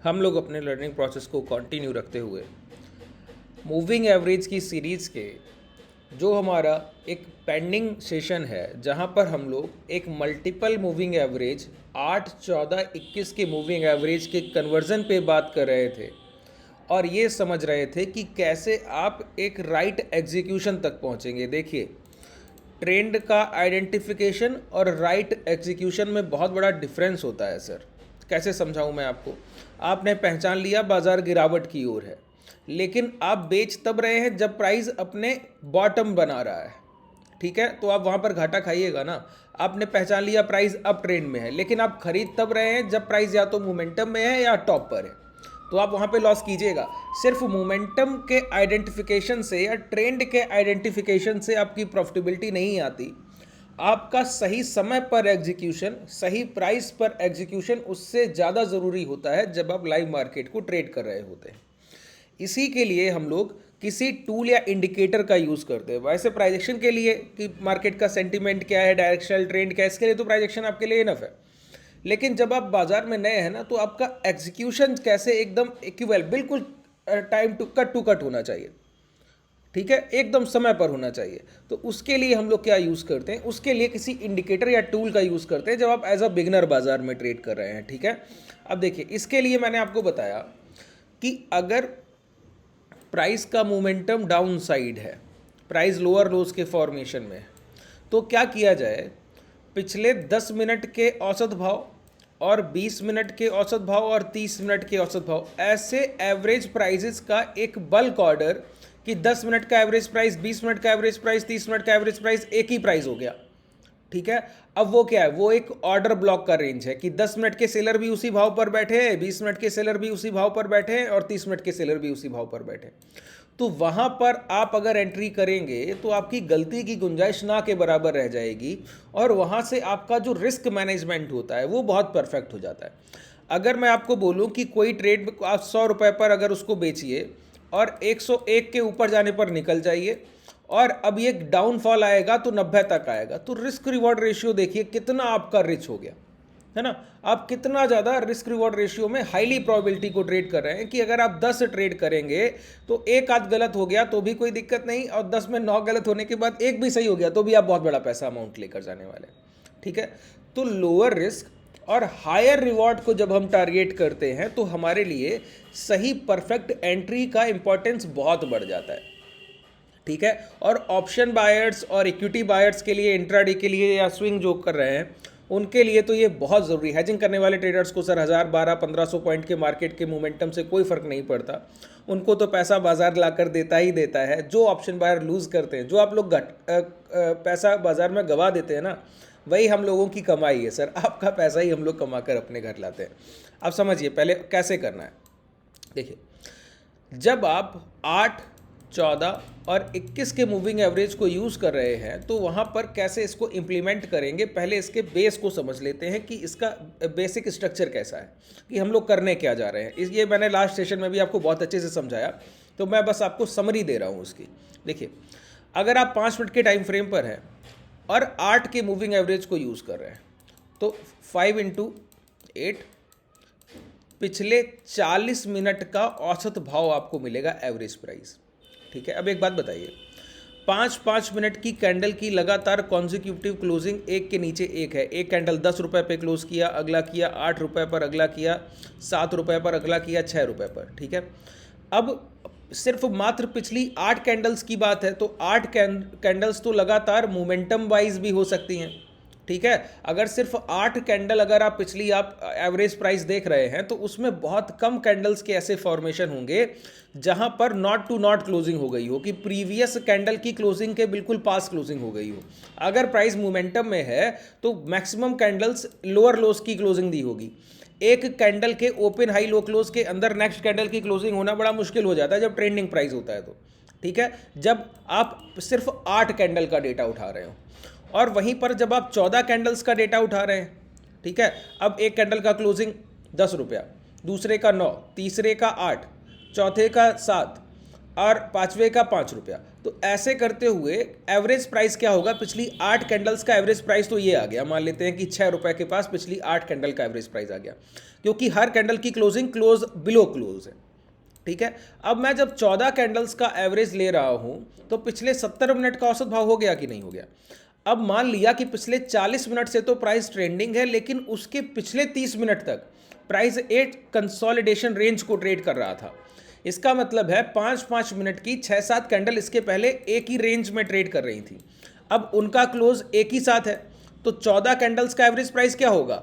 हम लोग अपने लर्निंग प्रोसेस को कंटिन्यू रखते हुए मूविंग एवरेज की सीरीज़ के जो हमारा एक पेंडिंग सेशन है, जहां पर हम लोग एक मल्टीपल मूविंग एवरेज 8, 14, 21 के मूविंग एवरेज के कन्वर्जन पे बात कर रहे थे और ये समझ रहे थे कि कैसे आप एक राइट एग्जीक्यूशन तक पहुंचेंगे। देखिए, ट्रेंड का आइडेंटिफिकेशन और राइट एग्जीक्यूशन में बहुत बड़ा डिफरेंस होता है सर। कैसे समझाऊं मैं आपको? आपने पहचान लिया बाजार गिरावट की ओर है, लेकिन आप बेच तब रहे हैं जब प्राइस अपने बॉटम बना रहा है, ठीक है? तो आप वहां पर घाटा खाइएगा ना। आपने पहचान लिया प्राइस अप ट्रेंड में है, लेकिन आप खरीद तब रहे हैं जब प्राइस या तो मोमेंटम में है या टॉप पर है, तो आप वहां पे लॉस कीजिएगा। सिर्फ मोमेंटम के आइडेंटिफिकेशन से या ट्रेंड के आइडेंटिफिकेशन से आपकी प्रॉफिटेबिलिटी नहीं आती। आपका सही समय पर एग्जीक्यूशन, सही प्राइस पर एग्जीक्यूशन उससे ज़्यादा ज़रूरी होता है जब आप लाइव मार्केट को ट्रेड कर रहे होते हैं। इसी के लिए हम लोग किसी टूल या इंडिकेटर का यूज़ करते हैं। वैसे प्राइजेक्शन के लिए कि मार्केट का सेंटीमेंट क्या है, डायरेक्शनल ट्रेंड क्या है, इसके लिए तो प्राइजेक्शन आपके लिए इनफ है। लेकिन जब आप बाजार में नए हैं ना, तो आपका एग्जीक्यूशन कैसे एकदम इक्वल, बिल्कुल टाइम टू कट होना चाहिए, ठीक है? एकदम समय पर होना चाहिए। तो उसके लिए हम लोग क्या यूज़ करते हैं? उसके लिए किसी इंडिकेटर या टूल का यूज़ करते हैं जब आप एज अ बिगनर बाजार में ट्रेड कर रहे हैं, ठीक है? अब देखिए, इसके लिए मैंने आपको बताया कि अगर प्राइस का मोमेंटम डाउन साइड है, प्राइस लोअर लोज के फॉर्मेशन में है, तो क्या किया जाए? पिछले 10 मिनट के औसत भाव और 20 मिनट के औसत भाव और 30 मिनट के औसत भाव, ऐसे एवरेज प्राइजेस का एक बल्क ऑर्डर कि 10 मिनट का एवरेज प्राइस, 20 मिनट का एवरेज प्राइस, 30 मिनट का एवरेज प्राइस एक ही प्राइस हो गया, ठीक है? अब वो क्या है? वो एक ऑर्डर ब्लॉक का रेंज है कि 10 मिनट के सेलर भी उसी भाव पर बैठे हैं, 20 मिनट के सेलर भी उसी भाव पर बैठे हैं और 30 मिनट के सेलर भी उसी भाव पर बैठे हैं। तो वहां पर आप अगर एंट्री करेंगे तो आपकी गलती की गुंजाइश ना के बराबर रह जाएगी और वहां से आपका जो रिस्क मैनेजमेंट होता है वो बहुत परफेक्ट हो जाता है। अगर मैं आपको बोलूं कि कोई ट्रेड आप 100 रुपए पर अगर उसको बेचिए और 101 के ऊपर जाने पर निकल जाइए और अब ये डाउनफॉल आएगा तो 90 तक आएगा, तो रिस्क रिवॉर्ड रेशियो देखिए कितना आपका रिच हो गया, है ना? आप कितना ज़्यादा रिस्क रिवॉर्ड रेशियो में हाईली प्रोबेबिलिटी को ट्रेड कर रहे हैं कि अगर आप 10 ट्रेड करेंगे तो एक आध गलत हो गया तो भी कोई दिक्कत नहीं, और 10 में 9 गलत होने के बाद एक भी सही हो गया तो भी आप बहुत बड़ा पैसा अमाउंट लेकर जाने वाले, ठीक है? तो लोअर रिस्क और हायर रिवॉर्ड को जब हम टारगेट करते हैं तो हमारे लिए सही परफेक्ट एंट्री का इंपॉर्टेंस बहुत बढ़ जाता है, ठीक है? और ऑप्शन बायर्स और इक्विटी बायर्स के लिए, इंट्राडे के लिए या स्विंग जो कर रहे हैं उनके लिए तो ये बहुत ज़रूरी है। हेजिंग करने वाले ट्रेडर्स को सर 1000, 12, 1500 पॉइंट के मार्केट के मोमेंटम से कोई फ़र्क नहीं पड़ता, उनको तो पैसा बाजार लाकर देता ही देता है। जो ऑप्शन बायर लूज़ करते हैं, जो आप लोग पैसा बाजार में गवा देते हैं ना, वही हम लोगों की कमाई है सर। आपका पैसा ही हम लोग कमा कर अपने घर लाते हैं। अब समझिए पहले कैसे करना है। देखिए, जब आप 8, 14 और 21 के मूविंग एवरेज को यूज़ कर रहे हैं तो वहाँ पर कैसे इसको इम्प्लीमेंट करेंगे, पहले इसके बेस को समझ लेते हैं कि इसका बेसिक स्ट्रक्चर कैसा है, कि हम लोग करने क्या जा रहे हैं। ये मैंने लास्ट सेशन में भी आपको बहुत अच्छे से समझाया, तो मैं बस आपको समरी दे रहा हूँ उसकी। देखिए, अगर आप 5 मिनट के टाइम फ्रेम पर हैं और 8 के मूविंग एवरेज को यूज़ कर रहे हैं तो 5 इंटू 8 पिछले 40 मिनट का औसत भाव आपको मिलेगा, एवरेज प्राइस, ठीक है? अब एक बात बताइए, 5-5 मिनट की कैंडल की लगातार कॉन्जिक्यूटिव क्लोजिंग एक के नीचे एक है। एक कैंडल 10 रुपये पे क्लोज किया, अगला किया 8 रुपये पर, अगला किया 7 रुपये पर, अगला किया 6 रुपये पर, ठीक है? अब सिर्फ मात्र पिछली 8 कैंडल्स की बात है तो 8 कैंडल्स तो लगातार मोमेंटम वाइज भी हो सकती हैं, ठीक है? अगर सिर्फ 8 कैंडल अगर आप पिछली आप एवरेज प्राइस देख रहे हैं तो उसमें बहुत कम कैंडल्स के ऐसे फॉर्मेशन होंगे जहां पर नॉट टू नॉट क्लोजिंग हो गई हो, कि प्रीवियस कैंडल की क्लोजिंग के बिल्कुल पास क्लोजिंग हो गई हो। अगर प्राइस मोमेंटम में है तो मैक्सिमम कैंडल्स लोअर लोज की क्लोजिंग दी होगी। एक कैंडल के ओपन हाई लो क्लोज के अंदर नेक्स्ट कैंडल की क्लोजिंग होना बड़ा मुश्किल हो जाता है जब ट्रेंडिंग प्राइस होता है तो, ठीक है? जब आप सिर्फ 8 कैंडल का डेटा उठा रहे हो, और वहीं पर जब आप 14 कैंडल्स का डेटा उठा रहे हैं, ठीक है? अब एक कैंडल का क्लोजिंग 10 रुपया, दूसरे का 9, तीसरे का 8, चौथे का 7, और पाँचवें का 5 रुपया। तो ऐसे करते हुए एवरेज प्राइस क्या होगा, पिछली 8 कैंडल्स का एवरेज प्राइस तो ये आ गया। मान लेते हैं कि 6 रुपये के पास पिछली 8 कैंडल का एवरेज प्राइस आ गया, क्योंकि हर कैंडल की क्लोज बिलो क्लोज है। ठीक है, अब मैं जब 14 कैंडल्स का एवरेज ले रहा हूं तो पिछले 70 मिनट का औसत भाव हो गया कि नहीं हो गया। अब मान लिया कि पिछले 40 मिनट से तो प्राइस ट्रेंडिंग है, लेकिन उसके पिछले 30 मिनट तक प्राइस एक कंसोलिडेशन रेंज को ट्रेड कर रहा था। इसका मतलब है 5-5 मिनट की 6-7 कैंडल इसके पहले एक ही रेंज में ट्रेड कर रही थी। अब उनका क्लोज एक ही साथ है, तो 14 कैंडल्स का एवरेज प्राइस क्या होगा,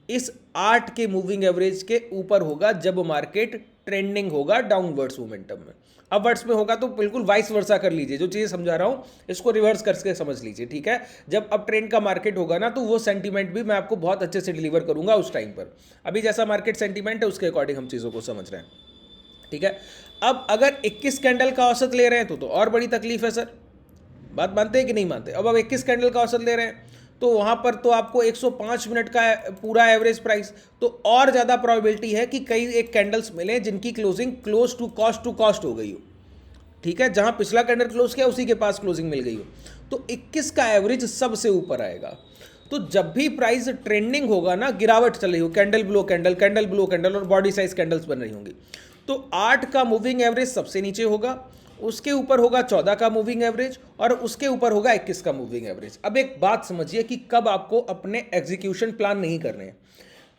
इस 8 के मूविंग एवरेज के ऊपर होगा जब मार्केट ट्रेंडिंग होगा डाउनवर्ड्स मोमेंटम में। अपवर्ड्स में होगा तो बिल्कुल वाइस वर्सा कर लीजिए, जो चीज़ें समझा रहा हूँ इसको रिवर्स करके समझ लीजिए। ठीक है, जब अब ट्रेंड का मार्केट होगा ना, तो वो सेंटीमेंट भी मैं आपको बहुत अच्छे से डिलीवर करूंगा उस टाइम पर। अभी जैसा मार्केट सेंटीमेंट है उसके अकॉर्डिंग हम चीज़ों को समझ रहे हैं। ठीक है, अब अगर 21 कैंडल का औसत ले रहे हैं तो और बड़ी तकलीफ है सर। बात मानते हैं कि नहीं मानते। अब 21 कैंडल का औसत ले रहे हैं तो वहाँ पर तो आपको 105 मिनट का पूरा एवरेज प्राइस, तो और ज़्यादा प्रोबेबिलिटी है कि कई एक कैंडल्स मिले जिनकी क्लोजिंग क्लोज टू कॉस्ट हो गई हो। ठीक है, जहाँ पिछला कैंडल क्लोज किया उसी के पास क्लोजिंग मिल गई हो, तो 21 का एवरेज सबसे ऊपर आएगा। तो जब भी प्राइस ट्रेंडिंग होगा ना, गिरावट चल रही हो, candle blow candle, candle blow candle और बॉडी साइज कैंडल्स बन रही होंगी, तो 8 का मूविंग एवरेज सबसे नीचे होगा, उसके ऊपर होगा 14 का मूविंग एवरेज और उसके ऊपर होगा 21 का मूविंग एवरेज। अब एक बात समझिए कि कब आपको अपने एग्जीक्यूशन प्लान नहीं करने हैं,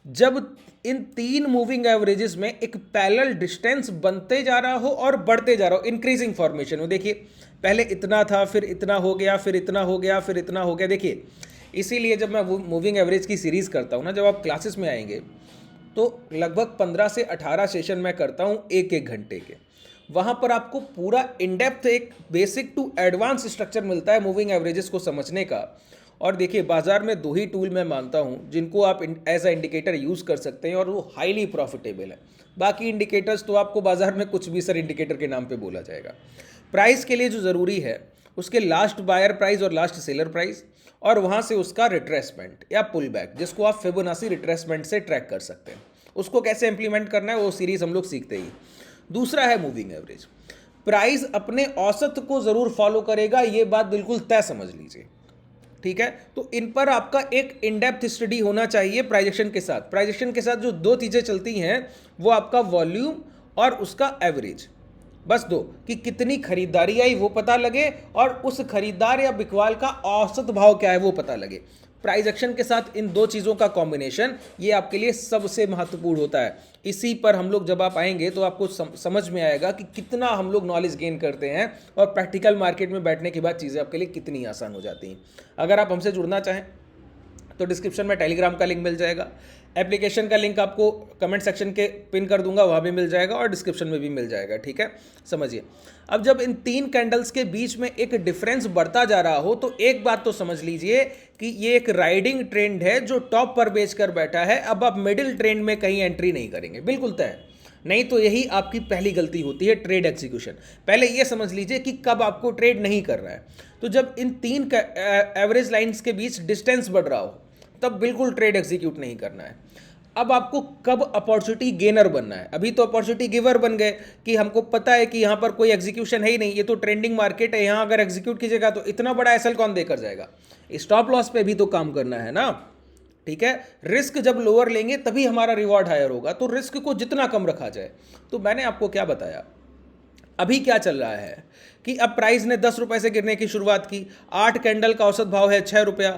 जब इन 3 मूविंग एवरेजेस में एक पैरेलल डिस्टेंस बनते जा रहा हो और बढ़ते जा रहा हो इंक्रीजिंग फॉर्मेशन में। देखिए पहले इतना था, फिर इतना हो गया, फिर इतना हो गया, फिर इतना हो गया। देखिए इसीलिए जब मैं मूविंग एवरेज की सीरीज़ करता हूँ ना, जब आप क्लासेस में आएंगे तो लगभग 15 से 18 सेशन मैं करता हूँ एक घंटे के। वहाँ पर आपको पूरा इनडेप्थ एक बेसिक टू एडवांस स्ट्रक्चर मिलता है मूविंग एवरेजेस को समझने का। और देखिए बाजार में 2 ही टूल मैं मानता हूँ जिनको आप एज अ इंडिकेटर यूज़ कर सकते हैं और वो हाईली प्रॉफिटेबल है। बाकी इंडिकेटर्स तो आपको बाजार में कुछ भी सर इंडिकेटर के नाम पे बोला जाएगा। प्राइस के लिए जो ज़रूरी है उसके लास्ट बायर प्राइस और लास्ट सेलर प्राइस, और वहाँ से उसका रिट्रेसमेंट या पुल बैक, जिसको आप फिबोनाची रिट्रेसमेंट से ट्रैक कर सकते हैं। उसको कैसे इंप्लीमेंट करना है वो सीरीज़ हम लोग सीखते ही। दूसरा है मूविंग एवरेज। प्राइस अपने औसत को ज़रूर फॉलो करेगा, ये बात बिल्कुल तय समझ लीजिए। ठीक है, तो इन पर आपका एक इनडेप्थ स्टडी होना चाहिए प्राइजेक्शन के साथ। प्राइजेक्शन के साथ जो 2 चीज़ें चलती हैं वो आपका वॉल्यूम और उसका एवरेज, बस 2, कि कितनी खरीदारी आई वो पता लगे और उस खरीदार या बिकवाल का औसत भाव क्या है वो पता लगे। प्राइस एक्शन के साथ इन 2 चीज़ों का कॉम्बिनेशन ये आपके लिए सबसे महत्वपूर्ण होता है। इसी पर हम लोग जब आप आएंगे तो आपको समझ में आएगा कि कितना हम लोग नॉलेज गेन करते हैं और प्रैक्टिकल मार्केट में बैठने के बाद चीज़ें आपके लिए कितनी आसान हो जाती हैं। अगर आप हमसे जुड़ना चाहें तो डिस्क्रिप्शन में टेलीग्राम का लिंक मिल जाएगा, एप्लीकेशन का लिंक आपको कमेंट सेक्शन के पिन कर दूंगा, वहाँ भी मिल जाएगा और डिस्क्रिप्शन में भी मिल जाएगा। ठीक है, समझिए। अब जब इन 3 कैंडल्स के बीच में एक डिफरेंस बढ़ता जा रहा हो तो एक बात तो समझ लीजिए कि ये एक राइडिंग ट्रेंड है जो टॉप पर बेचकर बैठा है। अब आप मिडिल ट्रेंड में कहीं एंट्री नहीं करेंगे, बिल्कुल तय। नहीं तो यही आपकी पहली गलती होती है, ट्रेड एग्जीक्यूशन। पहले ये समझ लीजिए कि कब आपको ट्रेड नहीं कर रहा है। तो जब इन 3 एवरेज लाइंस के बीच डिस्टेंस बढ़ रहा हो तब बिल्कुल ट्रेड एग्जीक्यूट नहीं करना है। अब आपको कब अपॉर्चुनिटी गेनर बनना है। अभी तो अपॉर्चुनिटी गिवर बन गए कि हमको पता है कि यहाँ पर कोई एग्जीक्यूशन है ही नहीं, ये तो ट्रेंडिंग मार्केट है, यहाँ अगर एग्जीक्यूट कीजिएगा तो इतना बड़ा एसएल कौन देकर जाएगा। स्टॉप लॉस पे भी तो काम करना है ना। ठीक है, रिस्क जब लोअर लेंगे तभी हमारा रिवॉर्ड हायर होगा, तो रिस्क को जितना कम रखा जाए। तो मैंने आपको क्या बताया, अभी क्या चल रहा है कि अब प्राइस ने 10 रुपए से गिरने की शुरुआत की। 8 कैंडल का औसत भाव है 6 रुपया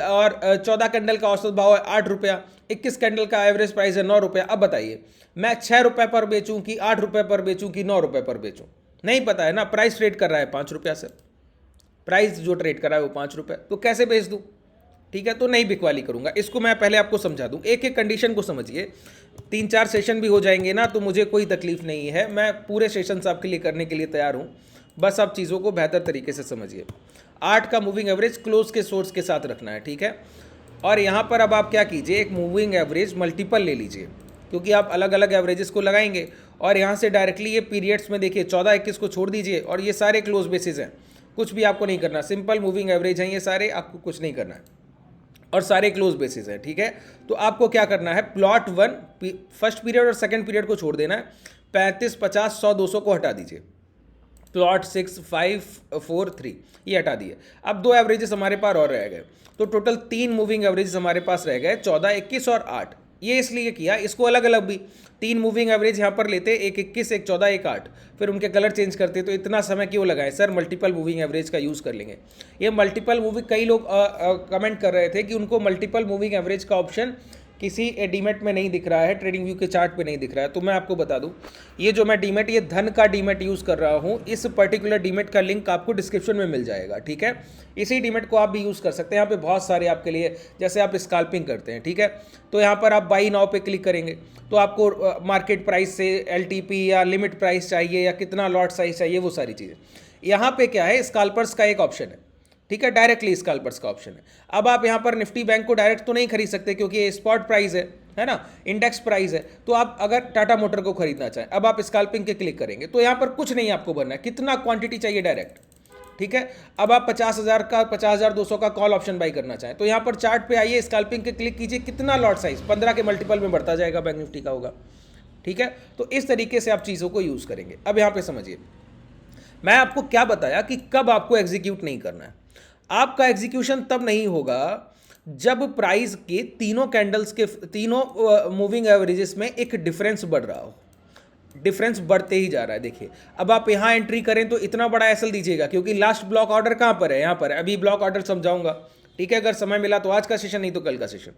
और 14 कैंडल का औसत भाव है 8 रुपया, 21 कैंडल का एवरेज प्राइस है 9 रुपया। अब बताइए मैं 6 रुपये पर बेचूं कि 8 रुपये पर बेचूं कि 9 रुपये पर बेचूं, नहीं पता है ना। प्राइस ट्रेड कर रहा है 5 रुपया से, प्राइस जो ट्रेड कर रहा है वो 5 रुपये, तो कैसे बेच दूं। ठीक है, तो नहीं बिकवाली करूंगा। इसको मैं पहले आपको समझा दूं, एक एक कंडीशन को समझिए। 3-4 सेशन भी हो जाएंगे ना तो मुझे कोई तकलीफ नहीं है, मैं पूरे सेशंस आपके लिए करने के लिए तैयार हूं। बस आप चीज़ों को बेहतर तरीके से समझिए। 8 का मूविंग एवरेज क्लोज के सोर्स के साथ रखना है। ठीक है, और यहाँ पर अब आप क्या कीजिए, एक मूविंग एवरेज मल्टीपल ले लीजिए, क्योंकि आप अलग अलग एवरेजेस को लगाएंगे और यहाँ से डायरेक्टली ये पीरियड्स में देखिए 14-21 को छोड़ दीजिए और ये सारे क्लोज बेसिस हैं, कुछ भी आपको नहीं करना, सिंपल मूविंग एवरेज हैं ये सारे, आपको कुछ नहीं करना है और सारे क्लोज बेसिस हैं। ठीक है, तो आपको क्या करना है, प्लॉट 1 फर्स्ट पीरियड और सेकंड पीरियड को छोड़ देना है, 35, 50, 100, 200 को हटा दीजिए। प्लॉट 6543 ये हटा दिए। अब 2 एवरेजेस हमारे पास और रह गए, तो टोटल 3 मूविंग एवरेजेस हमारे पास रह गए, 14, 21 और 8। ये इसलिए किया, इसको अलग अलग भी 3 मूविंग एवरेज यहाँ पर लेते, एक 21, एक 14, एक 8, फिर उनके कलर चेंज करते। तो इतना समय क्यों लगाए सर, मल्टीपल मूविंग एवरेज का यूज़ कर लेंगे। ये मल्टीपल मूविंग, कई लोग कमेंट कर रहे थे कि उनको मल्टीपल मूविंग एवरेज का ऑप्शन किसी डीमेट में नहीं दिख रहा है, ट्रेडिंग व्यू के चार्ट पे नहीं दिख रहा है। तो मैं आपको बता दूं, ये जो मैं डीमेट, ये धन का डीमेट यूज़ कर रहा हूं, इस पर्टिकुलर डीमेट का लिंक आपको डिस्क्रिप्शन में मिल जाएगा, ठीक है। इसी डीमेट को आप भी यूज़ कर सकते हैं। यहाँ पे बहुत सारे आपके लिए, जैसे आप स्काल्पिंग करते हैं, ठीक है, तो यहाँ पर आप बाई नाउ पे क्लिक करेंगे तो आपको मार्केट प्राइस से एलटीपी या लिमिट प्राइस चाहिए या कितना लॉट साइज चाहिए, वो सारी चीज़ें। यहाँ पे क्या है, स्काल्पर्स का एक ऑप्शन है, ठीक है, डायरेक्टली स्काल्पर्स का ऑप्शन है। अब आप यहाँ पर निफ्टी बैंक को डायरेक्ट तो नहीं खरीद सकते क्योंकि ये स्पॉट प्राइस है ना, इंडेक्स प्राइस है। तो आप अगर टाटा मोटर को खरीदना चाहें, अब आप स्काल्पिंग के क्लिक करेंगे तो यहाँ पर कुछ नहीं आपको भरना है, कितना क्वांटिटी चाहिए डायरेक्ट, ठीक है। अब आप 50,000 का, 50,200 का कॉल ऑप्शन बाई करना चाहें तो यहाँ पर चार्ट पे आइए, स्काल्पिंग के क्लिक कीजिए, कितना लॉट साइज 15 के मल्टीपल में बढ़ता जाएगा, बैंक निफ्टी का होगा, ठीक है। तो इस तरीके से आप चीज़ों को यूज़ करेंगे। अब यहाँ पे समझिए, मैं आपको क्या बताया कि कब आपको एग्जीक्यूट नहीं करना है। आपका एग्जीक्यूशन तब नहीं होगा जब प्राइस के तीनों कैंडल्स के, तीनों मूविंग एवरेजेस में एक डिफरेंस बढ़ रहा हो। डिफरेंस बढ़ते ही जा रहा है। देखिए, अब आप यहाँ एंट्री करें तो इतना बड़ा एसएल दीजिएगा, क्योंकि लास्ट ब्लॉक ऑर्डर कहाँ पर है, यहाँ पर है। अभी ब्लॉक ऑर्डर समझाऊंगा, ठीक है। अगर समय मिला तो आज का सेशन, नहीं तो कल का सेशन।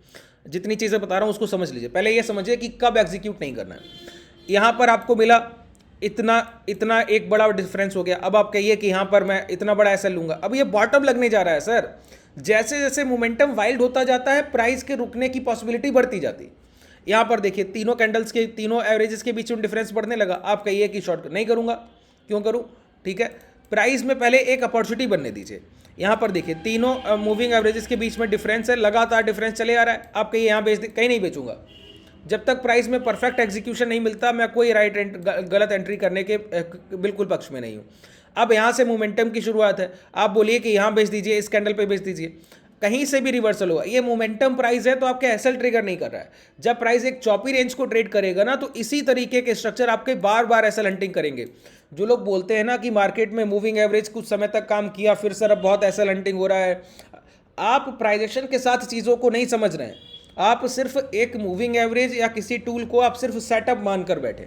जितनी चीज़ें बता रहा हूँ उसको समझ लीजिए। पहले ये समझिए कि कब एग्जीक्यूट नहीं करना है। यहाँ पर आपको मिला इतना एक बड़ा डिफरेंस हो गया। अब आप कहिए कि यहाँ पर मैं इतना बड़ा एसएल लूंगा, अब ये बॉटम लगने जा रहा है सर। जैसे जैसे मोमेंटम वाइल्ड होता जाता है, प्राइस के रुकने की पॉसिबिलिटी बढ़ती जाती है। यहाँ पर देखिए, तीनों कैंडल्स के, तीनों एवरेजेस के बीच में डिफरेंस बढ़ने लगा। आप कहिए कि शॉर्ट नहीं करूंगा, क्यों करूं, ठीक है। प्राइस में पहले एक अपॉर्चुनिटी बनने दीजिए। यहाँ पर देखिए, तीनों मूविंग एवरेजेस के बीच में डिफरेंस है, लगातार डिफरेंस चले आ रहा है। आप कहिए यहाँ बेच, कहीं नहीं बेचूंगा। जब तक प्राइस में परफेक्ट एग्जीक्यूशन नहीं मिलता, मैं कोई गलत एंट्री करने के बिल्कुल पक्ष में नहीं हूँ। अब यहाँ से मोमेंटम की शुरुआत है, आप बोलिए कि यहाँ बेच दीजिए, इस कैंडल पे बेच दीजिए, कहीं से भी रिवर्सल होगा। ये मोमेंटम प्राइस है तो आपके एसएल ट्रिगर नहीं कर रहा है। जब प्राइस एक चौपी रेंज को ट्रेड करेगा ना, तो इसी तरीके के स्ट्रक्चर आपके बार बार एसएल हंटिंग करेंगे। जो लोग बोलते हैं ना कि मार्केट में मूविंग एवरेज कुछ समय तक काम किया, फिर सर अब बहुत एसएल हंटिंग हो रहा है, आप प्राइस एक्शन के साथ चीज़ों को नहीं समझ रहे हैं। आप सिर्फ एक मूविंग एवरेज या किसी टूल को आप सिर्फ सेटअप मानकर बैठे,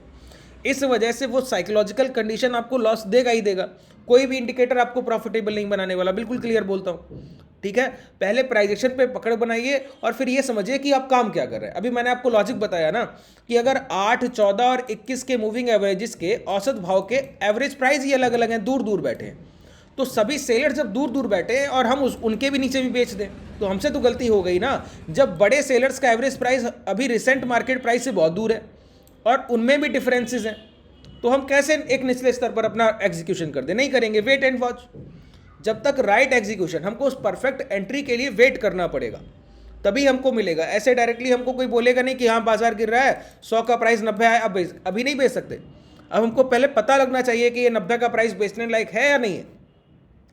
इस वजह से वो साइकोलॉजिकल कंडीशन आपको लॉस देगा ही देगा। कोई भी इंडिकेटर आपको प्रॉफिटेबल नहीं बनाने वाला, बिल्कुल क्लियर बोलता हूँ, ठीक है। पहले प्राइजेशन पे पकड़ बनाइए और फिर ये समझिए कि आप काम क्या कर रहे हैं। अभी मैंने आपको लॉजिक बताया ना कि अगर 8, 14 और 21 के मूविंग एवरेजेस के औसत भाव के एवरेज प्राइस ही अलग अलग हैं, दूर दूर बैठे हैं, तो सभी सेलर जब दूर दूर बैठे हैं और हम उनके भी नीचे भी बेच दें, तो हमसे तो गलती हो गई ना। जब बड़े सेलर्स का एवरेज प्राइस अभी रिसेंट मार्केट प्राइस से बहुत दूर है और उनमें भी डिफरेंसेस हैं, तो हम कैसे एक निचले स्तर पर अपना एग्जीक्यूशन कर दें? नहीं करेंगे। Wait and watch. जब तक राइट एग्जीक्यूशन, हमको उस परफेक्ट एंट्री के लिए वेट करना पड़ेगा, तभी हमको मिलेगा। ऐसे डायरेक्टली हमको कोई बोलेगा नहीं कि हाँ बाजार गिर रहा है, 100 का प्राइस 90 है, अब अभी नहीं बेच सकते। अब हमको पहले पता लगना चाहिए कि ये 90 का प्राइस बेचने लायक है या नहीं है,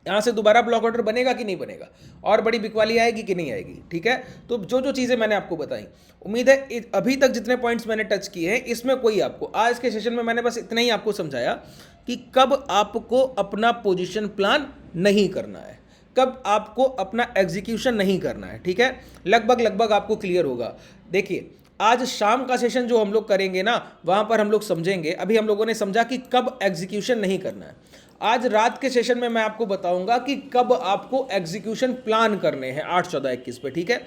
यहाँ से दोबारा ब्लॉक ऑर्डर बनेगा कि नहीं बनेगा, और बड़ी बिकवाली आएगी कि नहीं आएगी, ठीक है। तो जो जो चीज़ें मैंने आपको बताई, उम्मीद है अभी तक जितने पॉइंट्स मैंने टच किए हैं, इसमें कोई आपको, आज के सेशन में मैंने बस इतना ही आपको समझाया कि कब आपको अपना पोजीशन प्लान नहीं करना है, कब आपको अपना एग्जीक्यूशन नहीं करना है, ठीक है। लगभग आपको क्लियर होगा। देखिए, आज शाम का सेशन जो हम लोग करेंगे ना, वहाँ पर हम लोग समझेंगे, अभी हम लोगों ने समझा कि कब एग्जीक्यूशन नहीं करना है। आज रात के सेशन में मैं आपको बताऊंगा कि कब आपको एग्जीक्यूशन प्लान करने हैं 8, 14, 21 पे, ठीक है।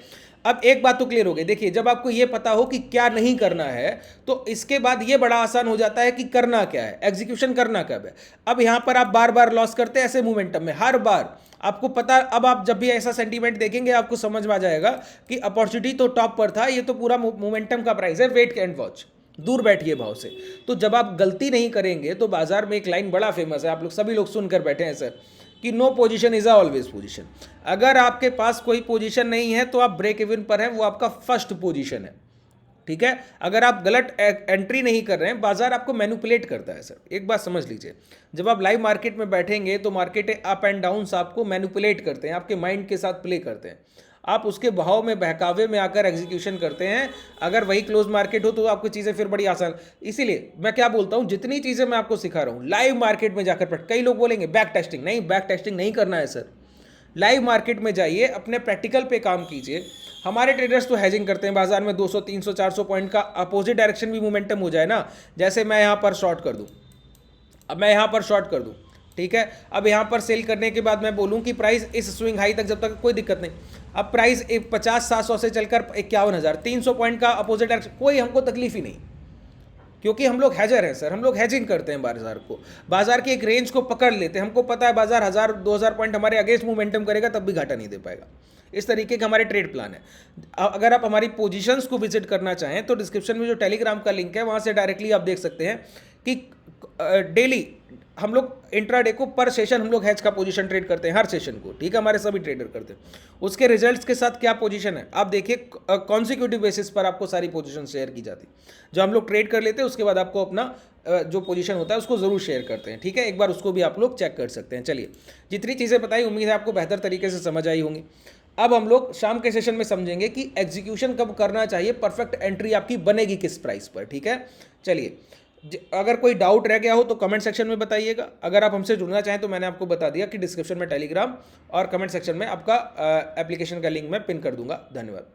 अब एक बात तो क्लियर हो गई। देखिए, जब आपको ये पता हो कि क्या नहीं करना है, तो इसके बाद ये बड़ा आसान हो जाता है कि करना क्या है, एग्जीक्यूशन करना कब है। अब यहां पर आप बार बार लॉस करते हैं ऐसे मोमेंटम में, हर बार आपको पता। अब आप जब भी ऐसा सेंटीमेंट देखेंगे, आपको समझ में आ जाएगा कि अपॉर्चुनिटी तो टॉप पर था, ये तो पूरा मोमेंटम का प्राइस है। वेट एंड वॉच, दूर बैठिए भाव से। तो जब आप गलती नहीं करेंगे, तो बाजार में एक लाइन बड़ा फेमस है, आप लोग सभी लोग सुनकर बैठे हैं सर, कि no position is always position. अगर आपके पास कोई पोजीशन नहीं है तो आप ब्रेक इवन पर हैं, वो आपका फर्स्ट पोजीशन है, ठीक है। अगर आप गलत एंट्री नहीं कर रहे हैं, बाजार आपको मैनिपुलेट करता है सर। एक बात समझ लीजिए, जब आप लाइव मार्केट में बैठेंगे तो मार्केट अप एंड डाउन आपको मैनिपुलेट करते हैं, आपके माइंड के साथ प्ले करते हैं। आप उसके भाव में बहकावे में आकर एग्जीक्यूशन करते हैं। अगर वही क्लोज मार्केट हो तो आपकी चीज़ें फिर बड़ी आसान। इसीलिए मैं क्या बोलता हूँ, जितनी चीज़ें मैं आपको सिखा रहा हूँ लाइव मार्केट में जाकर पढ़। कई लोग बोलेंगे बैक टेस्टिंग, नहीं बैक टेस्टिंग नहीं करना है सर। लाइव मार्केट में जाइए, अपने प्रैक्टिकल पे काम कीजिए। हमारे ट्रेडर्स तो हेजिंग करते हैं, बाजार में 200 300 400 पॉइंट का अपोजिट डायरेक्शन भी मोमेंटम हो जाए ना, जैसे मैं यहाँ पर शॉर्ट कर दूँ, अब मैं यहाँ पर शॉर्ट कर दूँ, ठीक है, अब यहाँ पर सेल करने के बाद मैं बोलूँ कि प्राइस इस स्विंग हाई तक जब तक कोई दिक्कत नहीं, अब प्राइस 50-700 से चलकर 51,000 300 पॉइंट का अपोजिट डायरेक्शन, कोई हमको तकलीफ ही नहीं, क्योंकि हम लोग हैजर हैं सर, हम लोग हैजिंग करते हैं बाजार को, बाजार की एक रेंज को पकड़ लेते हैं। हमको पता है बाजार 1000-2000 पॉइंट हमारे अगेंस्ट मोमेंटम करेगा तब भी घाटा नहीं दे पाएगा। इस तरीके का हमारे ट्रेड प्लान है। अगर आप हमारी पोजीशंस को विजिट करना चाहें तो डिस्क्रिप्शन में जो टेलीग्राम का लिंक है वहाँ से डायरेक्टली आप देख सकते हैं कि डेली हम लोग इंट्राडे को पर सेशन हम लोग हैज का पोजीशन ट्रेड करते हैं, हर सेशन को, ठीक है, हमारे सभी ट्रेडर करते हैं। उसके रिजल्ट्स के साथ क्या पोजीशन है आप देखिए, कॉन्सिक्यूटिव बेसिस पर आपको सारी पोजीशन शेयर की जाती है। जो हम लोग ट्रेड कर लेते हैं उसके बाद आपको अपना जो पोजीशन होता है उसको ज़रूर शेयर करते हैं, ठीक है, एक बार उसको भी आप लोग चेक कर सकते हैं। चलिए, जितनी चीज़ें बताई उम्मीद है आपको बेहतर तरीके से समझ आई होंगी। अब हम लोग शाम के सेशन में समझेंगे कि एग्जीक्यूशन कब करना चाहिए, परफेक्ट एंट्री आपकी बनेगी किस प्राइस पर, ठीक है। चलिए, अगर कोई डाउट रह गया हो तो कमेंट सेक्शन में बताइएगा। अगर आप हमसे जुड़ना चाहें तो मैंने आपको बता दिया कि डिस्क्रिप्शन में टेलीग्राम और कमेंट सेक्शन में आपका एप्लीकेशन का लिंक मैं पिन कर दूंगा। धन्यवाद।